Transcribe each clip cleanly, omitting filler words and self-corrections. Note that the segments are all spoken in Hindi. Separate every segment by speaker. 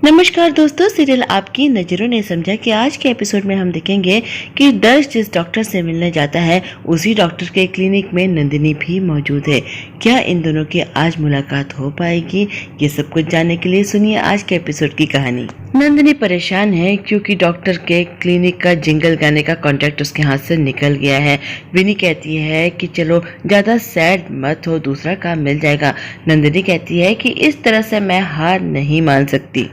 Speaker 1: नमस्कार दोस्तों, सीरियल आपकी नज़रों ने समझा कि आज के एपिसोड में हम देखेंगे कि दर्श जिस डॉक्टर से मिलने जाता है उसी डॉक्टर के क्लिनिक में नंदिनी भी मौजूद है। क्या इन दोनों की आज मुलाकात हो पाएगी? ये सब कुछ जानने के लिए सुनिए आज के एपिसोड की कहानी। नंदिनी परेशान है क्योंकि डॉक्टर के क्लिनिक का जिंगल गाने का कॉन्ट्रैक्ट उसके हाथ से निकल गया है। विनी कहती है कि चलो ज़्यादा सैड मत हो, दूसरा काम मिल जाएगा। नंदिनी कहती है कि इस तरह से मैं हार नहीं मान सकती।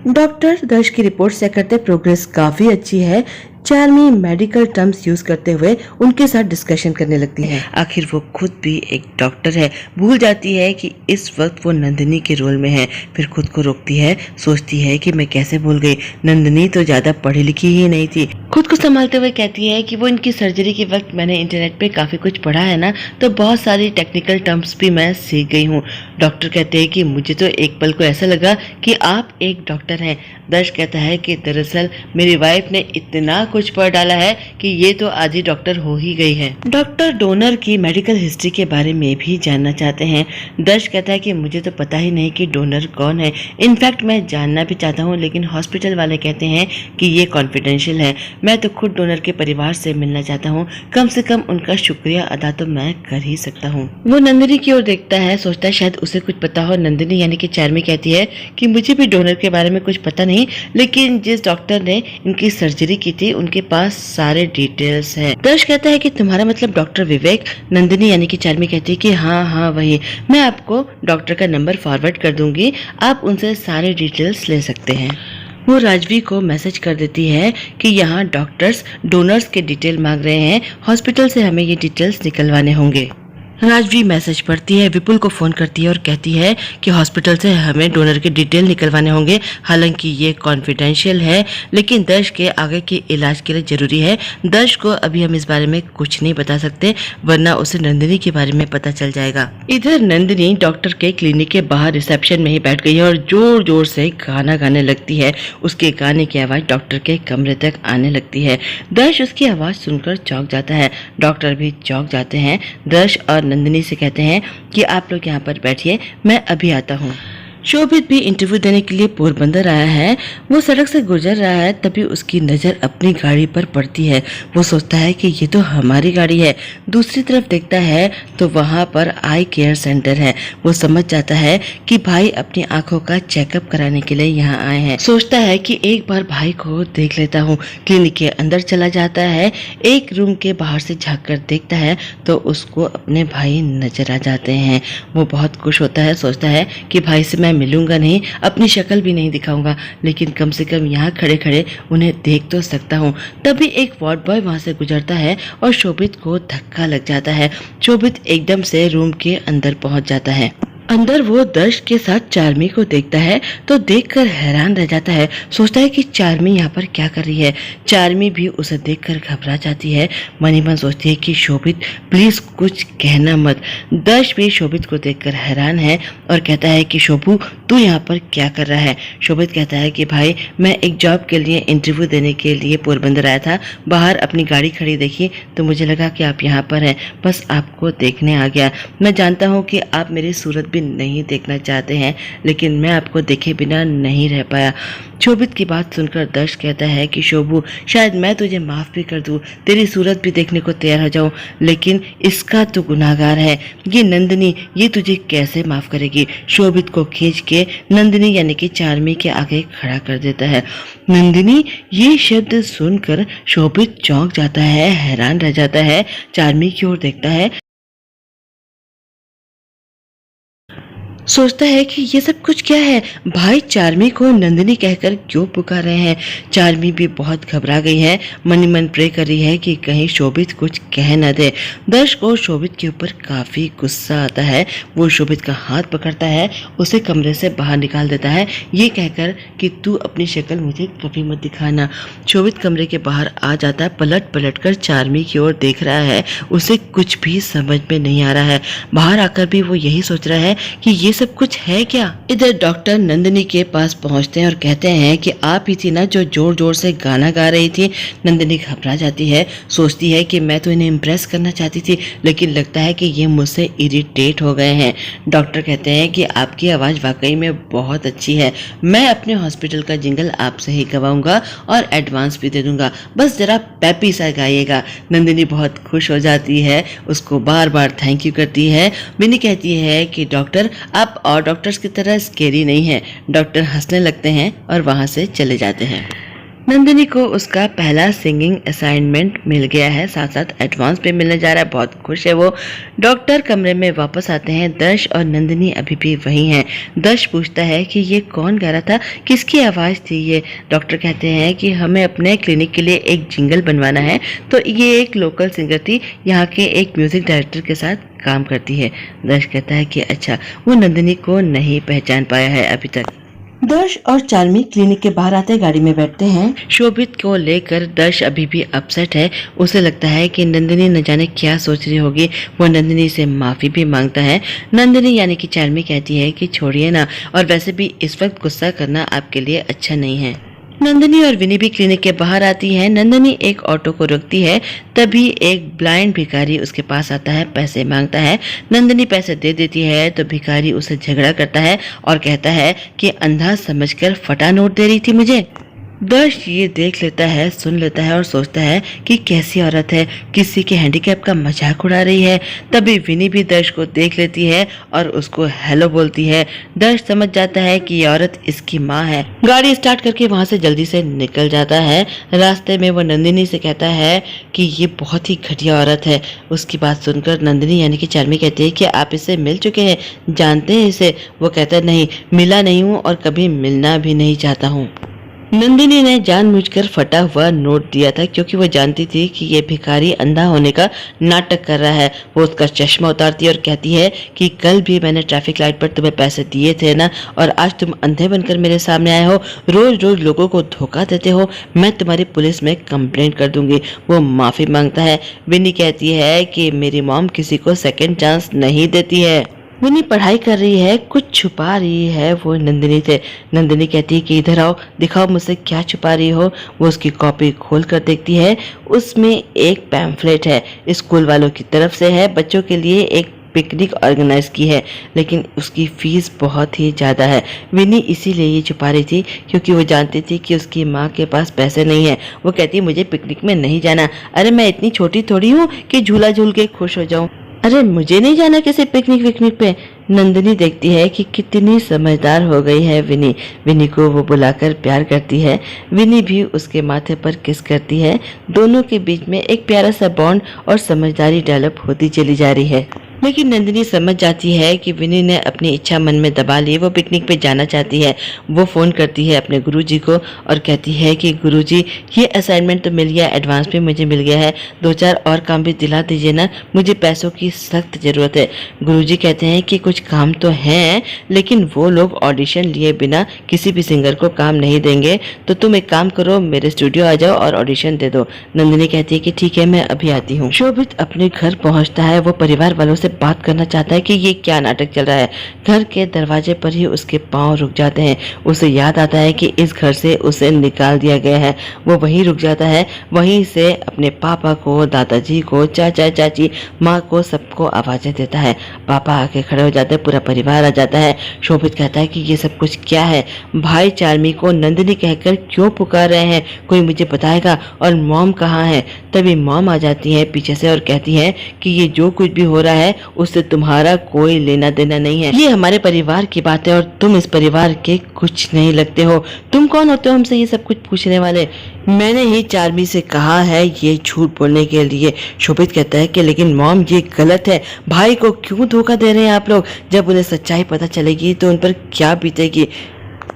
Speaker 1: डॉक्टर दर्श की रिपोर्ट चेक करते प्रोग्रेस काफी अच्छी है। चार्मी मेडिकल टर्म्स यूज करते हुए उनके साथ डिस्कशन करने लगती है। आखिर वो खुद भी एक डॉक्टर है। भूल जाती है कि इस वक्त वो नंदिनी के रोल में है। फिर खुद को रोकती है, सोचती है कि मैं कैसे भूल गई, नंदिनी तो ज्यादा पढ़ी लिखी ही नहीं थी। खुद को संभालते हुए कहती है कि वो इनकी सर्जरी के वक्त मैंने इंटरनेट पे काफी कुछ पढ़ा है ना, तो बहुत सारी टेक्निकल टर्म्स भी मैं सीख गई हूँ। डॉक्टर कहते हैं कि मुझे तो एक पल को ऐसा लगा कि आप एक डॉक्टर हैं। दर्श कहता है कि दरअसल मेरी वाइफ ने इतना कुछ पढ़ डाला है कि ये तो आधी डॉक्टर हो ही गई है। डॉक्टर डोनर की मेडिकल हिस्ट्री के बारे में भी जानना चाहते हैं। दर्श कहता है कि मुझे तो पता ही नहीं कि डोनर कौन है। इनफैक्ट मैं जानना भी चाहता हूँ, लेकिन हॉस्पिटल वाले कहते हैं कि ये कॉन्फिडेंशियल है। मैं तो खुद डोनर के परिवार से मिलना चाहता हूँ, कम से कम उनका शुक्रिया अदा तो मैं कर ही सकता हूँ। वो नंदिनी की ओर देखता है, सोचता है शायद उसे कुछ पता हो। नंदिनी यानी कि चार्मी कहती है कि मुझे भी डोनर के बारे में कुछ पता नहीं, लेकिन जिस डॉक्टर ने इनकी सर्जरी की थी उनके पास सारे डिटेल्स हैं। दर्श कहता है कि तुम्हारा मतलब डॉक्टर विवेक? नंदिनी यानी कि चार्मी कहती है कि हाँ वही। मैं आपको डॉक्टर का नंबर फॉरवर्ड कर दूंगी, आप उनसे सारे डिटेल्स ले सकते हैं। वो राजवी को मैसेज कर देती है कि यहाँ डॉक्टर्स डोनर्स के डिटेल मांग रहे हैं, हॉस्पिटल से हमें ये डिटेल्स निकलवाने होंगे। राजवी मैसेज पढ़ती है, विपुल को फोन करती है और कहती है कि हॉस्पिटल से हमें डोनर के डिटेल निकलवाने होंगे। हालांकि ये कॉन्फिडेंशियल है, लेकिन दर्श के आगे के इलाज के लिए जरूरी है। दर्श को अभी हम इस बारे में कुछ नहीं बता सकते, वरना उसे नंदिनी के बारे में पता चल जाएगा। इधर नंदिनी डॉक्टर के क्लिनिक के बाहर रिसेप्शन में ही बैठ गई है और जोर जोर से गाना गाने लगती है। उसके गाने की आवाज डॉक्टर के कमरे तक आने लगती है। दर्श उसकी आवाज सुनकर चौंक जाता है, डॉक्टर भी चौंक जाते हैं। दर्श और नंदिनी से कहते हैं कि आप लोग यहाँ पर बैठिए, मैं अभी आता हूँ। शोभित भी इंटरव्यू देने के लिए पोरबंदर आया है। वो सड़क से गुजर रहा है, तभी उसकी नज़र अपनी गाड़ी पर पड़ती है। वो सोचता है कि ये तो हमारी गाड़ी है। दूसरी तरफ देखता है तो वहाँ पर आई केयर सेंटर है। वो समझ जाता है कि भाई अपनी आंखों का चेकअप कराने के लिए यहाँ आए हैं। सोचता है कि एक बार भाई को देख लेता हूँ। क्लिनिक के अंदर चला जाता है। एक रूम के बाहर से झाँक कर देखता है तो उसको अपने भाई नजर आ जाते हैं। वो बहुत खुश होता है, सोचता है कि भाई से मैं मिलूंगा नहीं, अपनी शक्ल भी नहीं दिखाऊंगा, लेकिन कम से कम यहाँ खड़े खड़े उन्हें देख तो सकता हूँ। तभी एक वार्ड बॉय वहाँ से गुजरता है और शोभित को धक्का लग जाता है। शोभित एकदम से रूम के अंदर पहुँच जाता है। अंदर वो दर्श के साथ चार्मी को देखता है तो देखकर हैरान रह जाता है। सोचता है कि चार्मी यहाँ पर क्या कर रही है। चार्मी भी उसे देखकर घबरा जाती है। मन ही मन सोचती है कि शोभित प्लीज कुछ कहना मत। दर्श भी शोभित को देखकर हैरान है और कहता है कि शोभू तू यहाँ पर क्या कर रहा है? शोभित कहता है कि भाई मैं एक जॉब के लिए इंटरव्यू देने के लिए पोरबंदर आया था। बाहर अपनी गाड़ी खड़ी देखी तो मुझे लगा कि आप यहाँ पर हैं, बस आपको देखने आ गया। मैं जानता हूँ कि आप मेरी सूरत भी नहीं देखना चाहते हैं, लेकिन मैं आपको देखे बिना नहीं रह पाया। शोभित की बात सुनकर दर्श कहता है कि शोभू शायद मैं तुझे माफ भी कर दूं, तेरी सूरत भी देखने को तैयार हो जाऊं, लेकिन इसका तो गुनाहगार है ये नंदिनी, ये तुझे कैसे माफ करेगी? शोभित को खींच के नंदिनी यानी कि चार्मी के आगे खड़ा कर देता है। नंदिनी ये शब्द सुनकर शोभित चौंक जाता है, हैरान रह जाता है। चार्मी की ओर देखता है, सोचता है कि ये सब कुछ क्या है। भाई चार्मी को नंदिनी कहकर क्यों पुकार रहे हैं? चार्मी भी बहुत घबरा गई है, मन ही मन प्रे कर रही है कि कहीं शोभित कुछ कह न दे। दर्श को शोभित के ऊपर काफी गुस्सा आता है। वो शोभित का हाथ पकड़ता है, उसे कमरे से बाहर निकाल देता है, ये कहकर कि तू अपनी शक्ल मुझे कभी मत दिखाना। शोभित कमरे के बाहर आ जाता, पलट पलट कर चार्मी की ओर देख रहा है। उसे कुछ भी समझ में नहीं आ रहा है। बाहर आकर भी वो यही सोच रहा है कि ये सब कुछ है क्या? इधर डॉक्टर नंदिनी के पास पहुंचते हैं और कहते हैं कि आप ही थी ना जो जोर जोर से गाना गा रही थी। नंदिनी घबरा जाती है, सोचती है कि मैं तो इन्हें इम्प्रेस करना चाहती थी, लेकिन लगता है कि ये मुझसे इरिटेट हो गए हैं। डॉक्टर कहते हैं कि आपकी आवाज़ वाकई में बहुत अच्छी है, मैं अपने हॉस्पिटल का जिंगल आपसे ही गवाऊंगा और एडवांस भी दे दूंगा, बस जरा पैपी सा गाइएगा। नंदिनी बहुत खुश हो जाती है, उसको बार बार थैंक यू करती है। विनी कहती है कि डॉक्टर आप और डॉक्टर्स की तरह स्केरी नहीं है। डॉक्टर हंसने लगते हैं और वहां से चले जाते हैं। नंदिनी को उसका पहला सिंगिंग असाइनमेंट मिल गया है, साथ साथ एडवांस पे मिलने जा रहा है। बहुत खुश है वो। डॉक्टर कमरे में वापस आते हैं। दर्श और नंदिनी अभी भी वही हैं। दर्श पूछता है कि ये कौन गा रहा था, किसकी आवाज़ थी ये? डॉक्टर कहते हैं कि हमें अपने क्लिनिक के लिए एक जिंगल बनवाना है, तो ये एक लोकल सिंगर थी, यहाँ के एक म्यूजिक डायरेक्टर के साथ काम करती है। दर्श कहता है कि अच्छा, वो नंदिनी को नहीं पहचान पाया है अभी तक। दर्श और चार्मी क्लिनिक के बाहर आते गाड़ी में बैठते हैं। शोभित को लेकर दर्श अभी भी अपसेट है। उसे लगता है कि नंदिनी न जाने क्या सोच रही होगी। वो नंदिनी से माफी भी मांगता है। नंदिनी यानी कि चार्मी कहती है कि छोड़िए ना, और वैसे भी इस वक्त गुस्सा करना आपके लिए अच्छा नहीं है। नंदिनी और विनी भी क्लिनिक के बाहर आती है। नंदिनी एक ऑटो को रोकती है, तभी एक ब्लाइंड भिखारी उसके पास आता है, पैसे मांगता है। नंदिनी पैसे दे देती है तो भिखारी उसे झगड़ा करता है और कहता है कि अंधा समझकर फटा नोट दे रही थी मुझे। दर्श ये देख लेता है, सुन लेता है और सोचता है कि कैसी औरत है, किसी के हैंडीकैप का मजाक उड़ा रही है। तभी विनी भी दर्श को देख लेती है और उसको हेलो बोलती है। दर्श समझ जाता है कि ये औरत इसकी माँ है। गाड़ी स्टार्ट करके वहाँ से जल्दी से निकल जाता है। रास्ते में वो नंदिनी से कहता है कि ये बहुत ही घटिया औरत है। उसकी बात सुनकर नंदिनी यानी कि चार्मी कहती है कि आप इससे मिल चुके हैं, जानते हैं इसे? वो कहता है नहीं, मिला नहीं हूँ और कभी मिलना भी नहीं चाहता हूँ। नंदिनी ने जानबूझकर फटा हुआ नोट दिया था, क्योंकि वो जानती थी कि ये भिखारी अंधा होने का नाटक कर रहा है। वो उसका चश्मा उतारती है और कहती है कि कल भी मैंने ट्रैफिक लाइट पर तुम्हें पैसे दिए थे ना, और आज तुम अंधे बनकर मेरे सामने आए हो, रोज रोज लोगों को धोखा देते हो, मैं तुम्हारी पुलिस में कंप्लेंट कर दूंगी। वो माफी मांगता है। विनी कहती है कि मेरी मॉम किसी को सेकेंड चांस नहीं देती है। विनी पढ़ाई कर रही है, कुछ छुपा रही है वो नंदिनी से। नंदिनी कहती है कि इधर आओ, दिखाओ मुझसे क्या छुपा रही हो। वो उसकी कॉपी खोल कर देखती है, उसमें एक पैम्फलेट है, स्कूल वालों की तरफ से है, बच्चों के लिए एक पिकनिक ऑर्गेनाइज की है, लेकिन उसकी फीस बहुत ही ज़्यादा है। विनी इसीलिए ये छुपा रही थी, क्योंकि वो जानती थी कि उसकी माँ के पास पैसे नहीं है। वो कहती है मुझे पिकनिक में नहीं जाना। अरे मैं इतनी छोटी थोड़ी हूँ कि झूला झूल के खुश हो जाऊँ। अरे मुझे नहीं जाना किसी पिकनिक विकनिक पे। नंदिनी देखती है कि कितनी समझदार हो गई है विनी। विनी को वो बुलाकर प्यार करती है। विनी भी उसके माथे पर किस करती है। दोनों के बीच में एक प्यारा सा बॉन्ड और समझदारी डेवलप होती चली जा रही है। लेकिन नंदिनी समझ जाती है कि विनी ने अपनी इच्छा मन में दबा ली, वो पिकनिक पे जाना चाहती है। वो फ़ोन करती है अपने गुरुजी को और कहती है कि गुरुजी ये असाइनमेंट तो मिल गया, एडवांस भी मुझे मिल गया है, 2-4 और काम भी दिला दीजिए ना, मुझे पैसों की सख्त ज़रूरत है। गुरुजी कहते हैं कि कुछ काम तो हैं, लेकिन वो लोग ऑडिशन लिए बिना किसी भी सिंगर को काम नहीं देंगे, तो तुम एक काम करो, मेरे स्टूडियो आ जाओ और ऑडिशन दे दो। नंदिनी कहती है कि ठीक है, मैं अभी आती हूँ। शोभित अपने घर पहुँचता है। वो परिवार वालों से बात करना चाहता है कि ये क्या नाटक चल रहा है। घर के दरवाजे पर ही उसके पांव रुक जाते हैं। उसे याद आता है कि इस घर से उसे निकाल दिया गया है। वो वहीं रुक जाता है। वहीं से अपने पापा को, दादाजी को, चाचा चाची, माँ को, सबको आवाजें देता है। पापा आके खड़े हो जाते हैं, पूरा परिवार आ जाता है। शोभित कहता है कि ये सब कुछ क्या है? भाई चार्मी को नंदिनी कहकर क्यों पुकार रहे हैं? कोई मुझे बताएगा? और मॉम कहाँ है? तभी मॉम आ जाती है पीछे से और कहती है कि ये जो कुछ भी हो रहा है उससे तुम्हारा कोई लेना देना नहीं है। ये हमारे परिवार की बात है और तुम इस परिवार के कुछ नहीं लगते हो। तुम कौन होते हो हमसे ये सब कुछ पूछने वाले? मैंने ही चार्मी से कहा है ये झूठ बोलने के लिए। शोभित कहता है कि लेकिन मॉम ये गलत है, भाई को क्यों धोखा दे रहे हैं आप लोग? जब उन्हें सच्चाई पता चलेगी तो उन पर क्या बीतेगी।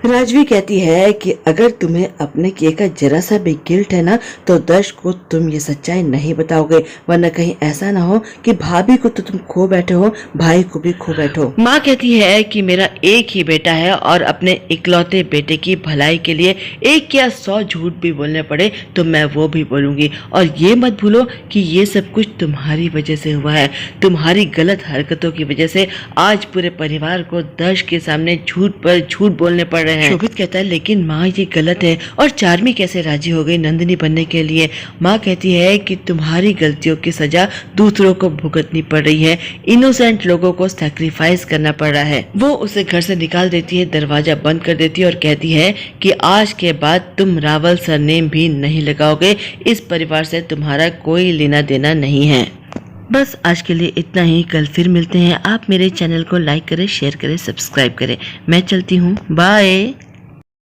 Speaker 1: राजवी कहती है कि अगर तुम्हें अपने किए का जरा सा भी गिल्ट है ना, तो दर्श को तुम ये सच्चाई नहीं बताओगे, वरना कहीं ऐसा ना हो कि भाभी को तो तुम खो बैठे हो, भाई को भी खो बैठो। माँ कहती है कि मेरा एक ही बेटा है और अपने इकलौते बेटे की भलाई के लिए एक या 100 झूठ भी बोलने पड़े तो मैं वो भी बोलूंगी। और ये मत भूलो कि ये सब कुछ तुम्हारी वजह से हुआ है, तुम्हारी गलत हरकतों की वजह से आज पूरे परिवार को दर्श के सामने झूठ पर झूठ बोलने पड़ रहे हैं। शोभित कहता है लेकिन माँ ये गलत है। और चार्मी कैसे राजी हो गई नंदिनी बनने के लिए? माँ कहती है कि तुम्हारी गलतियों की सजा दूसरों को भुगतनी पड़ रही है, इनोसेंट लोगों को सैक्रिफाइस करना पड़ रहा है। वो उसे घर से निकाल देती है, दरवाजा बंद कर देती है और कहती है कि आज के बाद तुम रावल सरनेम भी नहीं लगाओगे, इस परिवार से तुम्हारा कोई लेना देना नहीं है। बस आज के लिए इतना ही, कल फिर मिलते हैं। आप मेरे चैनल को लाइक करें, शेयर करें, सब्सक्राइब करें। मैं चलती हूँ, बाय।